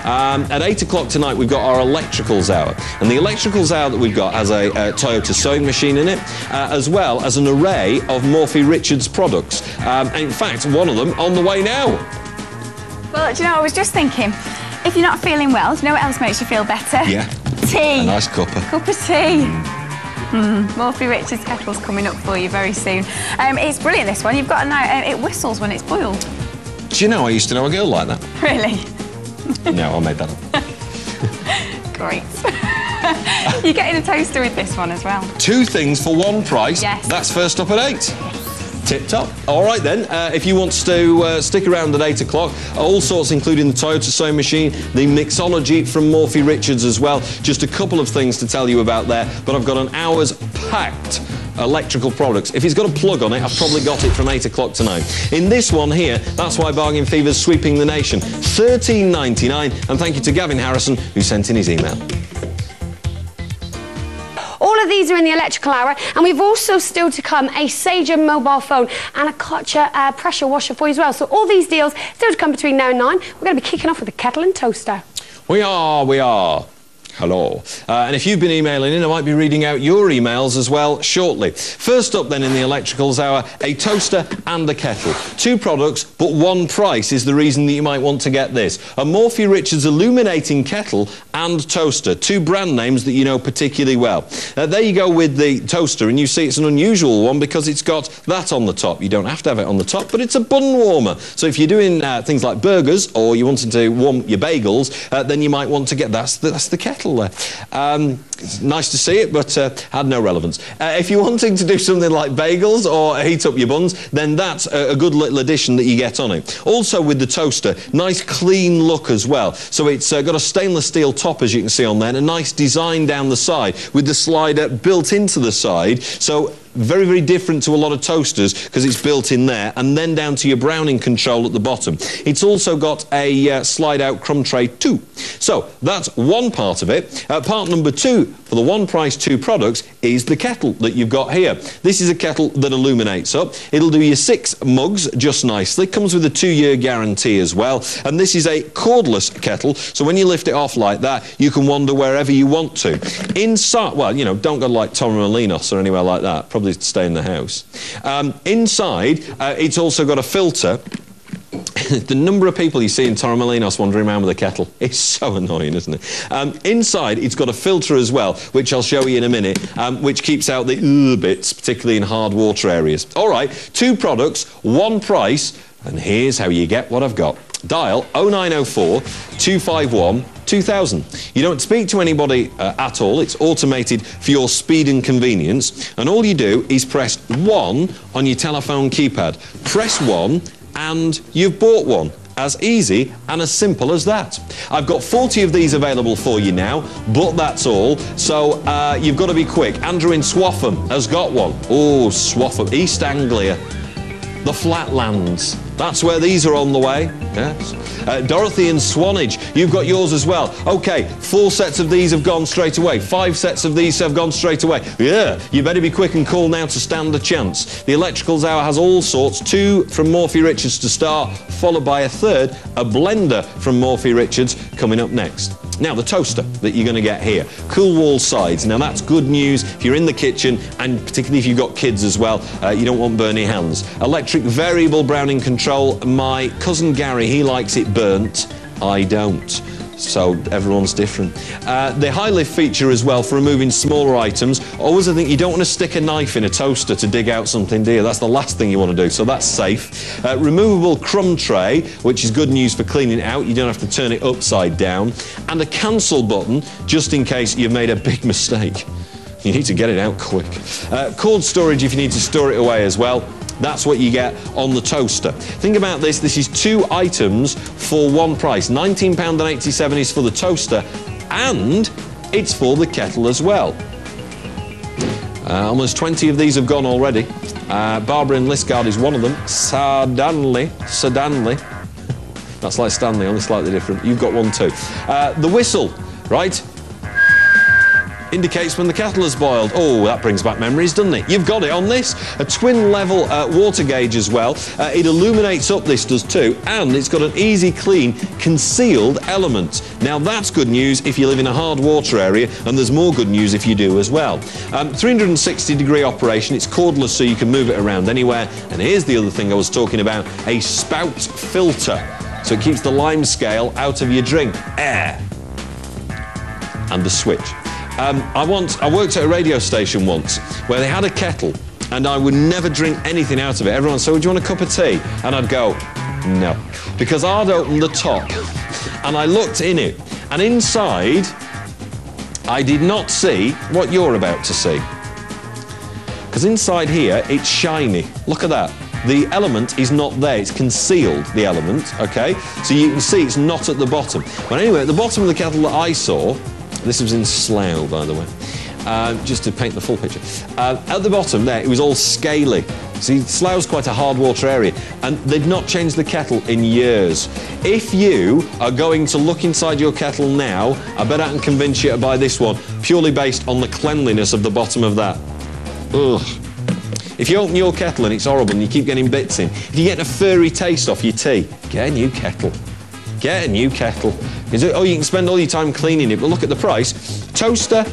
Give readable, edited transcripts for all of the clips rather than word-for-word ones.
At 8 o'clock tonight, we've got our electricals hour. And the electricals hour that we've got has a Toyota sewing machine in it, as well as an array of Morphy Richards products. And in fact, one of them on the way now. Well, do you know, I was just thinking, if you're not feeling well, do you know what else makes you feel better? Yeah. Tea. A nice cuppa. Cup of tea. Morphy Richards kettle's coming up for you very soon. It's brilliant, this one. You've got to know, it whistles when it's boiled. Do you know I used to know a girl like that? Really? No, I made that up. Great. You're getting a toaster with this one as well. 2 things for one price. Yes. That's first up at 8. Tip-top. All right, then. If you want to stick around at 8 o'clock, all sorts, including the Toyota sewing machine, the mixology from Morphy Richards as well. Just a couple of things to tell you about there, but I've got an hour's packed electrical products. If it's got a plug on it, I've probably got it from 8 o'clock tonight. In this one here, that's why bargain fever's sweeping the nation. $13.99, and thank you to Gavin Harrison, who sent in his email. All of these are in the electrical hour, and we've also still to come a Sager mobile phone and a Kotcher pressure washer for you as well. So all these deals still to come between now and 9. We're going to be kicking off with a kettle and toaster. We are. Hello. And if you've been emailing in, I might be reading out your emails as well shortly. First up then in the electricals hour, a toaster and a kettle. 2 products, but 1 price is the reason that you might want to get this. A Morphy Richards illuminating kettle and toaster. 2 brand names that you know particularly well. There you go with the toaster, and you see it's an unusual one because it's got that on the top. You don't have to have it on the top, but it's a bun warmer. So if you're doing things like burgers or you wanted to warm your bagels, then you might want to get that's the kettle there. It's nice to see it, but had no relevance. If you're wanting to do something like bagels or heat up your buns, then that's a good little addition that you get on it. Also with the toaster, nice clean look as well. So it's got a stainless steel top, as you can see on there, and a nice design down the side with the slider built into the side. So very, very different to a lot of toasters because it's built in there, and then down to your browning control at the bottom. It's also got a slide-out crumb tray too. So that's one part of it. Part number 2 for the 1 price 2 products is the kettle that you've got here. This is a kettle that illuminates up. It'll do your 6 mugs just nicely. Comes with a 2-year guarantee as well. And this is a cordless kettle, so when you lift it off like that, you can wander wherever you want to. Inside, well, you know, don't go like Torremolinos or anywhere like that. Probably stay in the house. Inside, it's also got a filter. The number of people you see in Torremolinos wandering around with a kettle is so annoying, isn't it? Inside, it's got a filter as well, which I'll show you in a minute, which keeps out the bits, particularly in hard water areas. All right, 2 products, 1 price, and here's how you get what I've got. Dial 0904 251 2000. You don't speak to anybody at all. It's automated for your speed and convenience. And all you do is press 1 on your telephone keypad. Press 1 and you've bought one. As easy and as simple as that. I've got 40 of these available for you now, but that's all. So you've got to be quick. Andrew in Swaffham has got one. Oh, Swaffham, East Anglia, the Flatlands. That's where these are on the way. Yes. Dorothy in Swanage, you've got yours as well. OK, 4 sets of these have gone straight away. 5 sets of these have gone straight away. Yeah, you better be quick and call now to stand a chance. The Electricals Hour has all sorts. 2 from Morphy Richards to start, followed by a 3rd, a blender from Morphy Richards, coming up next. Now, the toaster that you're going to get here. Cool wall sides. Now, that's good news if you're in the kitchen, and particularly if you've got kids as well. You don't want burny hands. Electric variable browning control. My cousin Gary, he likes it burnt. I don't. So everyone's different. The high lift feature as well for removing smaller items. Always, I think you don't want to stick a knife in a toaster to dig out something, do you? That's the last thing you want to do, so that's safe. Removable crumb tray, which is good news for cleaning it out. You don't have to turn it upside down. And a cancel button, just in case you've made a big mistake. You need to get it out quick. Cord storage if you need to store it away as well. That's what you get on the toaster. Think about this. This is 2 items for 1 price. £19.87 is for the toaster, and it's for the kettle as well. Almost 20 of these have gone already. Barbara in Liscard is one of them. Sardanley. That's like Stanley, only slightly different. You've got one too. The whistle, right? 2 products, 1 price, £19.87 is for the toaster, and it's for the kettle as well. Almost 20 of these have gone already. Barbara in Liscard is one of them. Sardanley. That's like Stanley, only slightly different. You've got one too. The whistle, right? indicates when the kettle has boiled. Oh, that brings back memories, doesn't it? You've got it on this. A twin level water gauge as well. It illuminates up, this does too, and it's got an easy clean concealed element. Now that's good news if you live in a hard water area, and there's more good news if you do as well. 360-degree operation, it's cordless so you can move it around anywhere. And here's the other thing I was talking about, a spout filter. So it keeps the lime scale out of your drink. Air. And the switch. I worked at a radio station once where they had a kettle and I would never drink anything out of it. Everyone said, "Oh, do you want a cup of tea?" And I'd go, "No." Because I'd opened the top and I looked in it, and inside I did not see what you're about to see. Because inside here, it's shiny. Look at that. The element is not there, it's concealed, the element, okay? So you can see it's not at the bottom. But anyway, at the bottom of the kettle that I saw, this was in Slough, by the way, just to paint the full picture. At the bottom there, it was all scaly. See, Slough's quite a hard water area, and they've not changed the kettle in years. If you are going to look inside your kettle now, I bet I can convince you to buy this one, purely based on the cleanliness of the bottom of that. Ugh. If you open your kettle and it's horrible and you keep getting bits in, if you get a furry taste off your tea, get a new kettle. Get a new kettle. Oh, you can spend all your time cleaning it, but look at the price. Toaster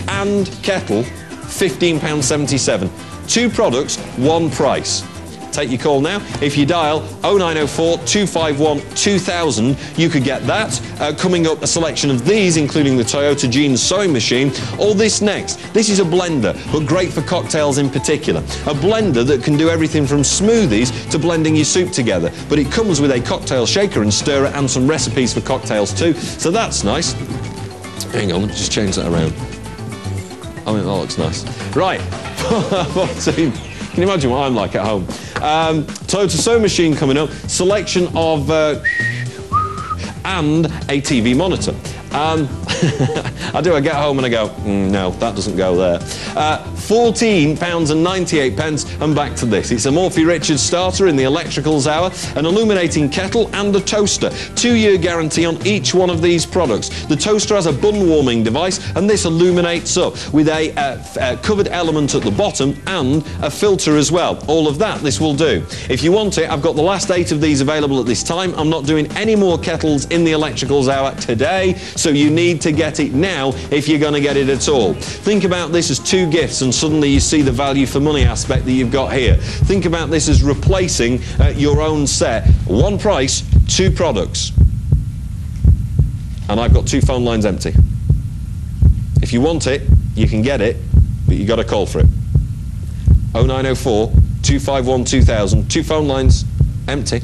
and kettle, £15.77. Two products, one price. Take your call now. If you dial 0904 251 2000, you could get that. Coming up, a selection of these, including the Toyota Jeans sewing machine, or this next. This is a blender, but great for cocktails in particular. A blender that can do everything from smoothies to blending your soup together. But it comes with a cocktail shaker and stirrer and some recipes for cocktails too, so that's nice. Hang on, let me just change that around. I think that looks nice. Right, 14. Can you imagine what I'm like at home? Toyota sewing machine coming up, selection of and a TV monitor. I get home and I go, no, that doesn't go there. £14.98, and back to this. It's a Morphy Richards starter in the Electricals Hour, an illuminating kettle and a toaster. 2-year guarantee on each one of these products. The toaster has a bun warming device, and this illuminates up with a covered element at the bottom and a filter as well. All of that this will do. If you want it, I've got the last 8 of these available at this time. I'm not doing any more kettles in the Electricals Hour today, so you need to get it now if you're going to get it at all. Think about this as 2 gifts, and suddenly you see the value for money aspect that you've got here. Think about this as replacing your own set. One price, 2 products. And I've got 2 phone lines empty. If you want it, you can get it, but you've got to call for it. 0904 251 2000, 2 phone lines empty.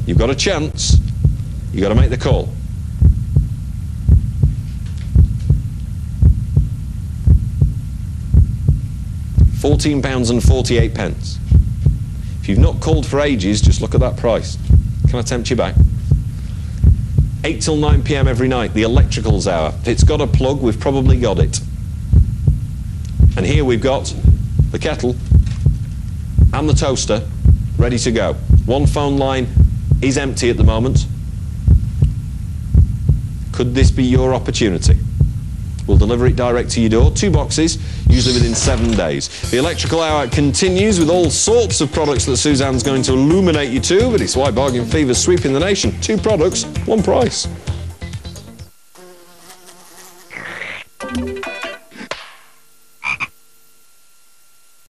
You've got a chance. You've got to make the call. £14.48. If you've not called for ages, just look at that price. Can I tempt you back? 8 till 9 PM every night, the Electricals Hour. If it's got a plug, we've probably got it. And here we've got the kettle and the toaster ready to go. One phone line is empty at the moment. Could this be your opportunity? We'll deliver it direct to your door, 2 boxes, usually within 7 days. The Electrical Hour continues with all sorts of products that Suzanne's going to illuminate you to, but it's why bargain fever's sweeping the nation. 2 products, 1 price.